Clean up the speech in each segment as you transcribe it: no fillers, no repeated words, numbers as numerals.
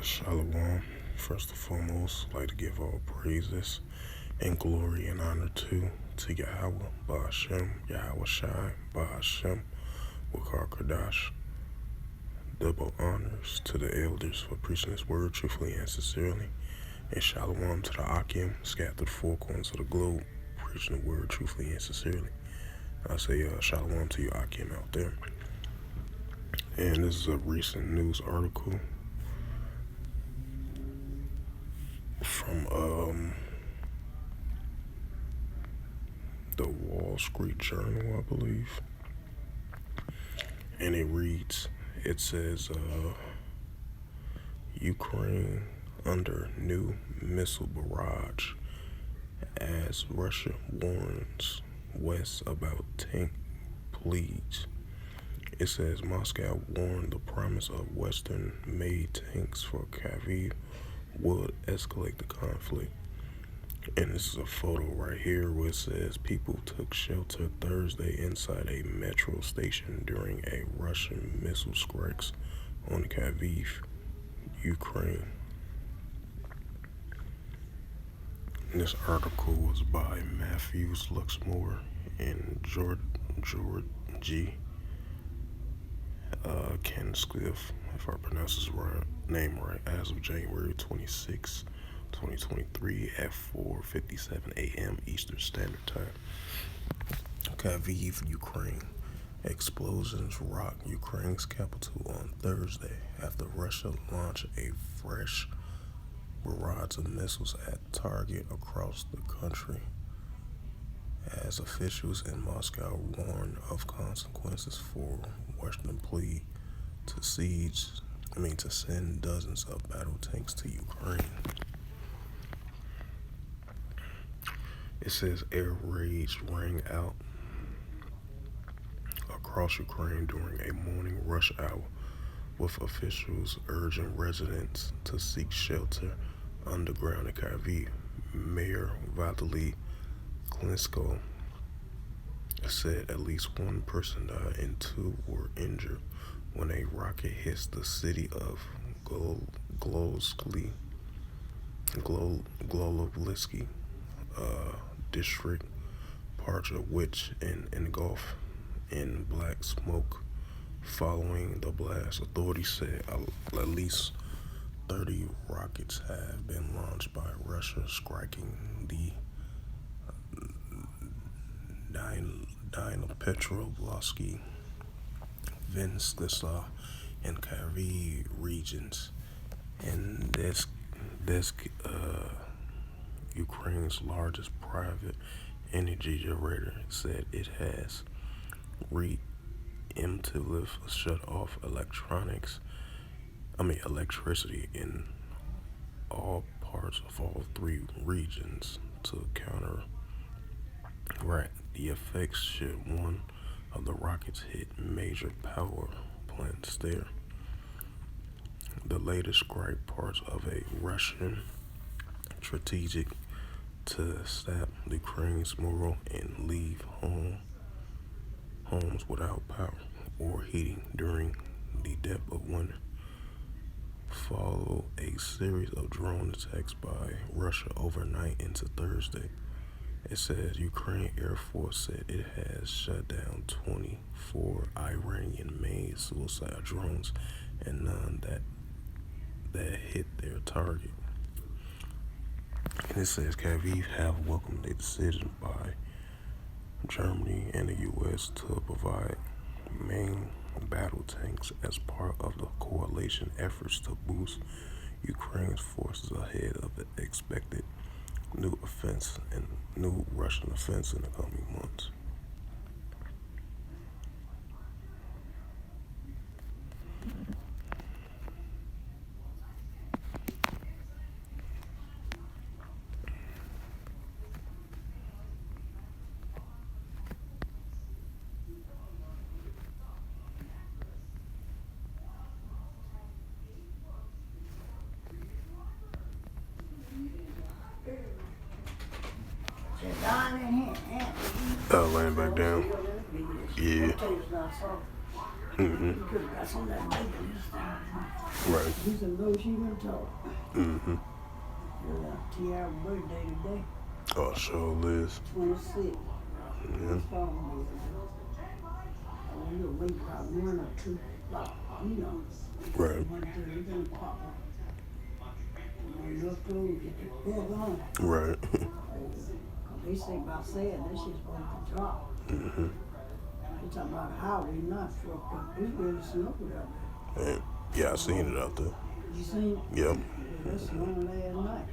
Shalom. First and foremost, I'd like to give all praises and glory and honor to Yahweh, Ba'ashem, Yahweh Shai, Ba'ashem, Wakar Kadash. Double honors to the elders for preaching His word truthfully and sincerely. And shalom to the Akim, scattered to the four corners of the globe, preaching the word truthfully and sincerely. I say shalom to you Akim out there. And this is a recent news article from the Wall Street Journal, I believe. And it says, Ukraine under new missile barrage as Russia warns West about tank pleads. It says Moscow warned the promise of Western-made tanks for Kyiv would escalate the conflict. And this is a photo right here where it says people took shelter Thursday inside a metro station during a Russian missile strikes on Kyiv, Ukraine. And this article was by Matthews Luxmore and George G. Kinscliff, if I pronounce his name right, as of January 26, 2023 at 4:57 a.m. Eastern Standard Time. Kyiv, Ukraine. Explosions rock Ukraine's capital on Thursday after Russia launched a fresh barrage of missiles at target across the country, as officials in Moscow warn of consequences for Western plea to send dozens of battle tanks to Ukraine. It says air raids rang out across Ukraine during a morning rush hour, with officials urging residents to seek shelter underground in Kyiv. Mayor Vitaly Klitschko said at least one person died and two were injured when a rocket hits the city of Glolovsky district, parts of which engulfed in black smoke following the blast. Authorities said at least 30 rockets have been launched by Russia, striking the Dnipropetrovsk, Vinnytsia, and Kyiv regions. And this Ukraine's largest private energy generator said it has preemptively shut off electricity in all parts of all three regions to counteract the effects should one of the rockets hit major power plants there. The latest strike parts of a Russian strategic to sap Ukraine's morale and leave homes without power or heating during the depth of winter. Follow a series of drone attacks by Russia overnight into Thursday. It says Ukraine Air Force said it has shut down 24 Iranian-made suicide drones and none that hit their target. And it says Kyiv have welcomed a decision by Germany and the U.S. to provide main battle tanks as part of the coalition efforts to boost Ukraine's forces ahead of the expected new Russian offense in the coming months. Laying back down. Yeah. Mm-hmm. You could have got some of that bacon this time. Right. He said, no, she didn't talk. Mm-hmm. Yeah, T.R. birthday today. Oh, sure, Liz. 26. Yeah. His phone is. Oh, you'll wait probably 1 or 2 o'clock. You know. Right. 1:30, you're going to pop up. Enough food, get the fuck on. Right. They say about saying that shit's supposed to drop. Mm-hmm. They talking about how we not fucked up. It's really snowed out there. And, yeah, I seen it out there. You seen it? Yep. Yeah, that's snowing last night.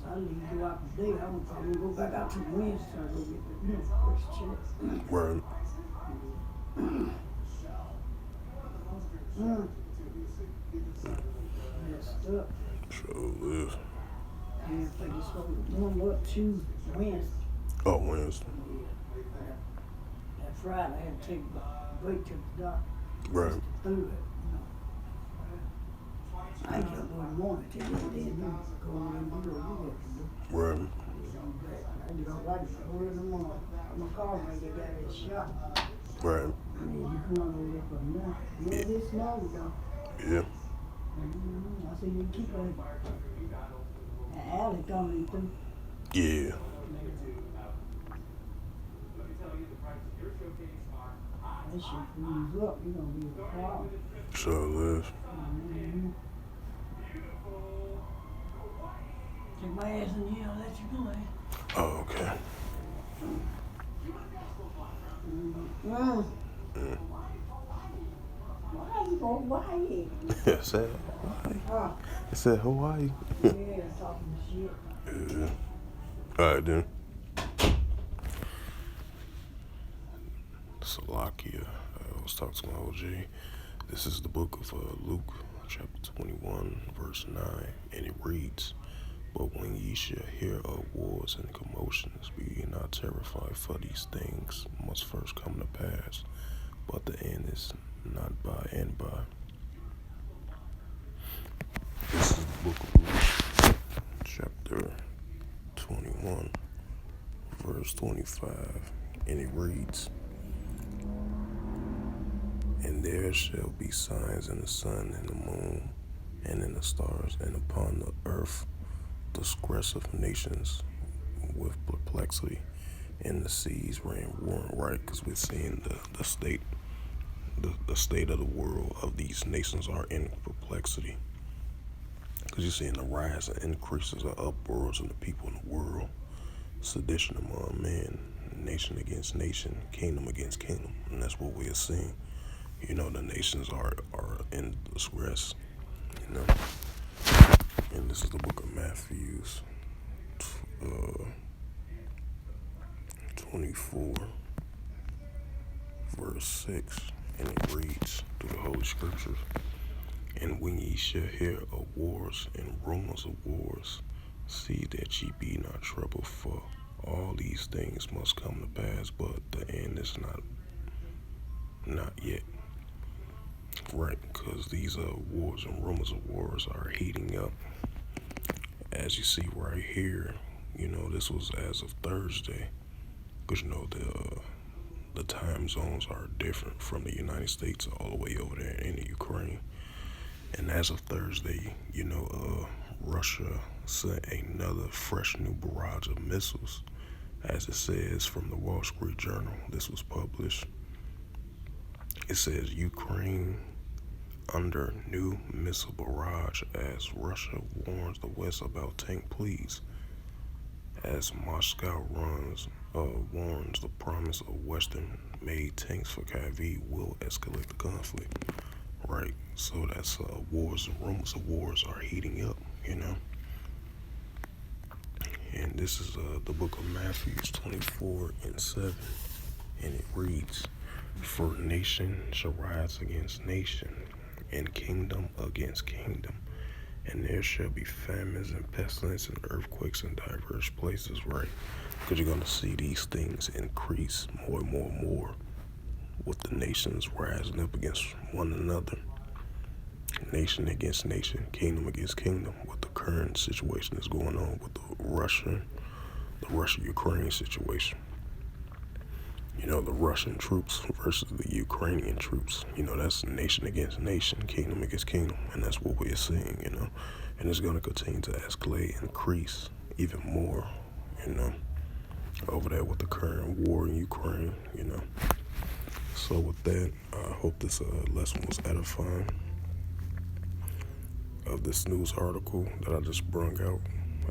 So I need to go out today. I'm probably go back out to Wednesday to go get the first check. Right. Messed up. Sure, Liz. And I think it's supposed to warm up to Wednesday. Oh, Wednesday. That Friday I had to take a break to the doctor. Right. Through it, you know. I ain't got one morning till then you go on and do what you have to do. Right. I get up right at 4 in the morning. I'm gonna call when I get out of this shop. Right. And then you come on over there from now. You know this snow though. Yeah. I see you keep an alley coming through. Yeah. That shit freeze up, you gonna be a problem. Sure, Liz. Take my ass in here, I'll let you go, man. Oh, okay. Why you go Hawaii? I said Hawaii. Huh? I said Hawaii. Yeah, talking shit. Yeah. All right, then. Salakia. I was talking to my OG. This is the book of Luke, chapter 21, verse 9, and it reads, "But when ye shall hear of wars and commotions, be ye not terrified, for these things must first come to pass, but the end is not by and by." This is the book of Luke, chapter 21, verse 25, and it reads, "And there shall be signs in the sun and the moon and in the stars, and upon the earth distress of nations with perplexity, and the seas ran warring." Right, because we're seeing the state of the world of these nations are in perplexity. Because you're seeing the rise and increases of uproars in the people in the world, sedition among men, nation against nation, kingdom against kingdom, and that's what we are seeing. You know, the nations are in distress, you know. And this is the book of Matthew, 24, verse 6, and it reads through the Holy Scriptures, "And when ye shall hear of wars and rumors of wars, see that ye be not troubled, for all these things must come to pass, but the end is not yet." Right, because these wars and rumors of wars are heating up. As you see right here, you know, this was as of Thursday, because you know the time zones are different from the United States all the way over there in the Ukraine. And as of Thursday, you know, Russia sent another fresh new barrage of missiles, as it says from the Wall Street Journal. This was published. It says Ukraine under new missile barrage as Russia warns the West about tank pleas, as Moscow warns the promise of Western-made tanks for Kyiv will escalate the conflict. Right, so that's wars and rumors of wars are heating up, you know. And this is the book of Matthew 24 and 7, and it reads, "For nation shall rise against nation, and kingdom against kingdom, and there shall be famines and pestilence and earthquakes in diverse places." Right, because you're going to see these things increase more and more and more, with the nations rising up against one another, nation against nation, kingdom against kingdom, with the current situation that's going on with the Russia-Ukraine situation. the Russian troops versus the Ukrainian troops. That's nation against nation, kingdom against kingdom, and that's what we're seeing, and it's going to continue to escalate, increase even more, over there with the current war in Ukraine. So with that, I hope this lesson was edifying of this news article that I just brung out.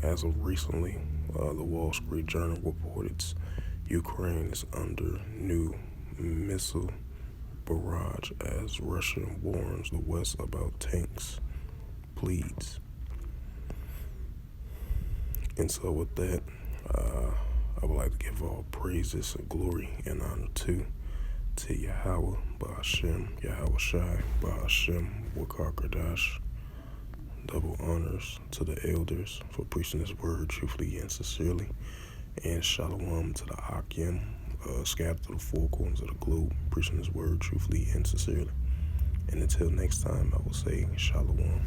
As of recently, the Wall Street Journal reported Ukraine is under new missile barrage as Russia warns the West about tanks, pleads. And so with that, I would like to give all praises and glory and honor to Yahweh, Ba'ashem, Yahweh Shai, Ba'ashem, Wakar double honors to the elders for preaching this word truthfully and sincerely, and shalom to the Akim, scattered to the four corners of the globe, preaching this word truthfully and sincerely. And until next time, I will say shalom.